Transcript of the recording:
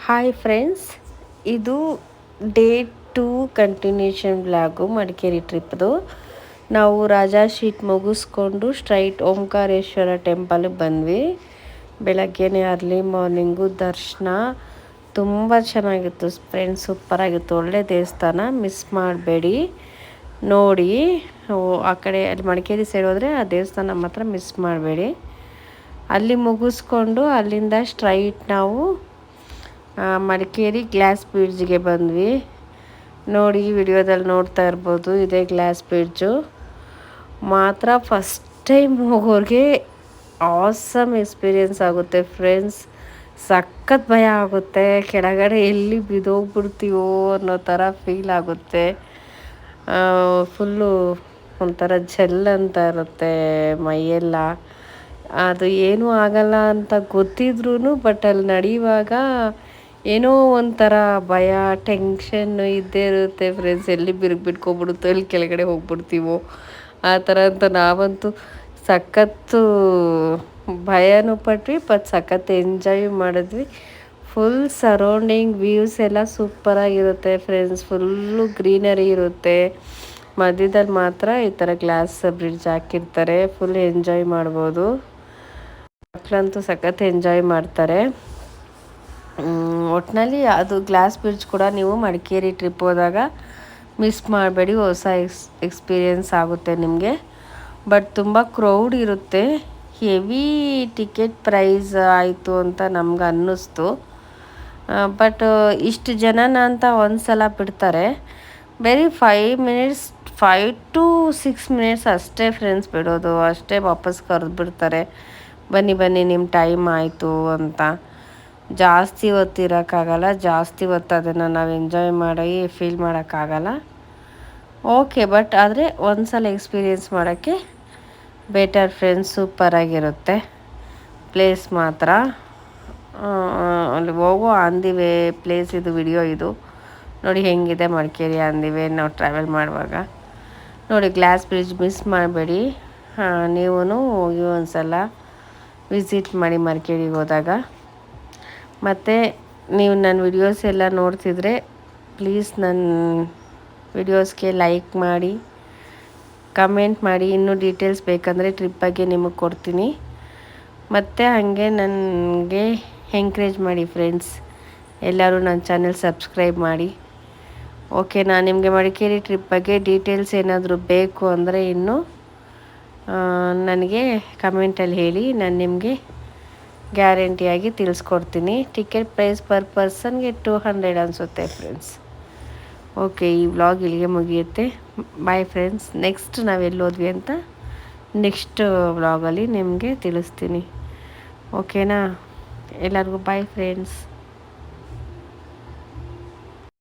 Hi friends, ಇದು day 2 continuation vlog Madikeri ಟ್ರಿಪ್ದು. ನಾವು Raja sheet ಮುಗಿಸ್ಕೊಂಡು ಸ್ಟ್ರೈಟ್ ಓಂಕಾರೇಶ್ವರ ಟೆಂಪಲ್ಗೆ ಬಂದ್ವಿ. ಬೆಳಗ್ಗೆನೇ ಅರ್ಲಿ ಮಾರ್ನಿಂಗು ದರ್ಶನ ತುಂಬ ಚೆನ್ನಾಗಿತ್ತು ಫ್ರೆಂಡ್ಸ್, ಸೂಪರಾಗಿತ್ತು. ಒಳ್ಳೆ ದೇವಸ್ಥಾನ, ಮಿಸ್ ಮಾಡಬೇಡಿ ನೋಡಿ. ಆ ಕಡೆ ಅಲ್ಲಿ ಮಡಿಕೇರಿ ಸೈಡ್ ಹೋದರೆ ಆ ದೇವಸ್ಥಾನ ಮಾತ್ರ ಮಿಸ್ ಮಾಡಬೇಡಿ. ಅಲ್ಲಿ ಮುಗಿಸ್ಕೊಂಡು ಅಲ್ಲಿಂದ ಸ್ಟ್ರೈಟ್ ನಾವು ಮಡಿಕೇರಿ ಗ್ಲಾಸ್ ಬ್ರಿಡ್ಜ್ಗೆ ಬಂದ್ವಿ. ನೋಡಿ, ವಿಡಿಯೋದಲ್ಲಿ ನೋಡ್ತಾ ಇರ್ಬೋದು, ಇದೇ ಗ್ಲಾಸ್ ಬ್ರಿಡ್ಜು. ಮಾತ್ರ ಫಸ್ಟ್ ಟೈಮ್ ಹೋಗೋರಿಗೆ ಆಸಮ್ ಎಕ್ಸ್ಪೀರಿಯೆನ್ಸ್ ಆಗುತ್ತೆ ಫ್ರೆಂಡ್ಸ್. ಸಖತ್ ಭಯ ಆಗುತ್ತೆ, ಕೆಳಗಡೆ ಎಲ್ಲಿ ಬಿದ್ದೋಗ್ಬಿಡ್ತೀವೋ ಅನ್ನೋ ಥರ ಫೀಲ್ ಆಗುತ್ತೆ. ಫುಲ್ಲು ಒಂಥರ ಜೆಲ್ ಅಂತ ಇರುತ್ತೆ ಮೈಯೆಲ್ಲ. ಅದು ಏನೂ ಆಗಲ್ಲ ಅಂತ ಗೊತ್ತಿದ್ರೂ ಬಟ್ ಅಲ್ಲಿ ನಡೆಯುವಾಗ ಏನೋ ಒಂಥರ ಭಯ, ಟೆನ್ಷನ್ನು ಇದ್ದೇ ಇರುತ್ತೆ ಫ್ರೆಂಡ್ಸ್. ಎಲ್ಲಿ ಬಿಟ್ಕೊಬಿಡುತ್ತೋ, ಎಲ್ಲಿ ಕೆಳಗಡೆ ಹೋಗ್ಬಿಡ್ತೀವೋ ಆ ಥರ ಅಂತ. ನಾವಂತೂ ಸಖತ್ತು ಭಯನೂ ಪಟ್ವಿ, ಬಟ್ ಸಖತ್ ಎಂಜಾಯ್ ಮಾಡಿದ್ವಿ. ಫುಲ್ ಸರೌಂಡಿಂಗ್ ವ್ಯೂಸ್ ಎಲ್ಲ ಸೂಪರಾಗಿರುತ್ತೆ ಫ್ರೆಂಡ್ಸ್. ಫುಲ್ಲು ಗ್ರೀನರಿ ಇರುತ್ತೆ. ಮಧ್ಯದಲ್ಲಿ ಮಾತ್ರ ಈ ಥರ ಗ್ಲಾಸ್ ಬ್ರಿಡ್ಜ್ ಹಾಕಿರ್ತಾರೆ. ಫುಲ್ ಎಂಜಾಯ್ ಮಾಡ್ಬೋದು. ಮಕ್ಕಳಂತೂ ಸಖತ್ ಎಂಜಾಯ್ ಮಾಡ್ತಾರೆ. ಒಟ್ಟಿನಲ್ಲಿ ಅದು ಗ್ಲಾಸ್ ಬ್ರಿಡ್ಜ್ ಕೂಡ ನೀವು ಮಡಿಕೇರಿ ಟ್ರಿಪ್ ಹೋದಾಗ ಮಿಸ್ ಮಾಡಬೇಡಿ. ಹೊಸ ಎಕ್ಸ್ಪೀರಿಯೆನ್ಸ್ ಆಗುತ್ತೆ ನಿಮಗೆ. ಬಟ್ ತುಂಬ ಕ್ರೌಡ್ ಇರುತ್ತೆ. ಹೆವಿ ಟಿಕೆಟ್ ಪ್ರೈಸ್ ಆಯಿತು ಅಂತ ನಮ್ಗೆ ಅನ್ನಿಸ್ತು. ಬಟ್ ಇಷ್ಟು ಜನನ ಅಂತ ಒಂದು ಸಲ ಬಿಡ್ತಾರೆ. ಬರೀ 5 to 6 ಮಿನಿಟ್ಸ್ ಅಷ್ಟೇ ಫ್ರೆಂಡ್ಸ್ ಬಿಡೋದು. ಅಷ್ಟೇ ವಾಪಸ್ ಕರೆದ್ಬಿಡ್ತಾರೆ, ಬನ್ನಿ ನಿಮ್ಮ ಟೈಮ್ ಆಯಿತು ಅಂತ. ಜಾಸ್ತಿ ಹೊತ್ತಿರೋಕ್ಕಾಗಲ್ಲ. ಜಾಸ್ತಿ ಹೊತ್ತು ಅದನ್ನು ನಾವು ಎಂಜಾಯ್ ಮಾಡಿ ಫೀಲ್ ಮಾಡೋಕ್ಕಾಗಲ್ಲ. ಓಕೆ, ಬಟ್ ಆದರೆ ಒಂದು ಸಲ ಎಕ್ಸ್ಪೀರಿಯೆನ್ಸ್ ಮಾಡೋಕ್ಕೆ ಬೆಟರ್ ಫ್ರೆಂಡ್ಸ್. ಸೂಪರಾಗಿರುತ್ತೆ ಪ್ಲೇಸ್ ಮಾತ್ರ. ಅಲ್ಲಿ ಹೋಗೋ ಆನ್ ದಿ ವೇ ಪ್ಲೇಸ್ ಇದು. ವಿಡಿಯೋ ಇದು ನೋಡಿ ಹೆಂಗಿದೆ ಮಡಿಕೇರಿ ಆನ್ ದಿ ವೇ ನಾವು ಟ್ರಾವೆಲ್ ಮಾಡುವಾಗ. ನೋಡಿ, ಗ್ಲಾಸ್ ಬ್ರಿಡ್ಜ್ ಮಿಸ್ ಮಾಡಬೇಡಿ. ನೀವು ಹೋಗಿ ಒಂದು ಸಲ ವಿಸಿಟ್ ಮಾಡಿ ಮಡಿಕೇರಿಗೆ ಹೋದಾಗ. ಮತ್ತು ನೀವು ನನ್ನ ವಿಡಿಯೋಸ್ ಎಲ್ಲ ನೋಡ್ತಿದ್ರೆ ಪ್ಲೀಸ್ ನನ್ನ ವಿಡಿಯೋಸ್ಗೆ ಲೈಕ್ ಮಾಡಿ, ಕಮೆಂಟ್ ಮಾಡಿ. ಇನ್ನೂ ಡೀಟೇಲ್ಸ್ ಬೇಕಂದರೆ ಟ್ರಿಪ್ ಬಗ್ಗೆ ನಿಮಗೆ ಕೊಡ್ತೀನಿ. ಮತ್ತು ಹಾಗೆ ನನಗೆ ಎಂಕರೇಜ್ ಮಾಡಿ ಫ್ರೆಂಡ್ಸ್. ಎಲ್ಲರೂ ನನ್ನ ಚಾನೆಲ್ ಸಬ್ಸ್ಕ್ರೈಬ್ ಮಾಡಿ. ಓಕೆ, ನಾನು ನಿಮಗೆ ಮಡಿಕೇರಿ ಟ್ರಿಪ್ ಬಗ್ಗೆ ಡೀಟೇಲ್ಸ್ ಏನಾದರೂ ಬೇಕು ಅಂದರೆ ಇನ್ನೂ ನನಗೆ ಕಮೆಂಟಲ್ಲಿ ಹೇಳಿ, ನಾನು ನಿಮಗೆ ಗ್ಯಾರಂಟಿಯಾಗಿ ತಿಳಿಸ್ಕೊಡ್ತೀನಿ. ಟಿಕೆಟ್ ಪ್ರೈಸ್ ಪರ್ ಪರ್ಸನ್ಗೆ 200 ಅನಿಸುತ್ತೆ ಫ್ರೆಂಡ್ಸ್. ಓಕೆ, ಈ ವ್ಲಾಗ್ ಇಲ್ಲಿಗೆ ಮುಗಿಯುತ್ತೆ. Bye friends. ನೆಕ್ಸ್ಟ್ ನಾವು ಎಲ್ಲೋದ್ವಿ ಅಂತ ನೆಕ್ಸ್ಟ್ ವ್ಲಾಗಲ್ಲಿ ನಿಮಗೆ ತಿಳಿಸ್ತೀನಿ. ಓಕೆನಾ? ಎಲ್ಲರಿಗೂ ಬಾಯ್ ಫ್ರೆಂಡ್ಸ್.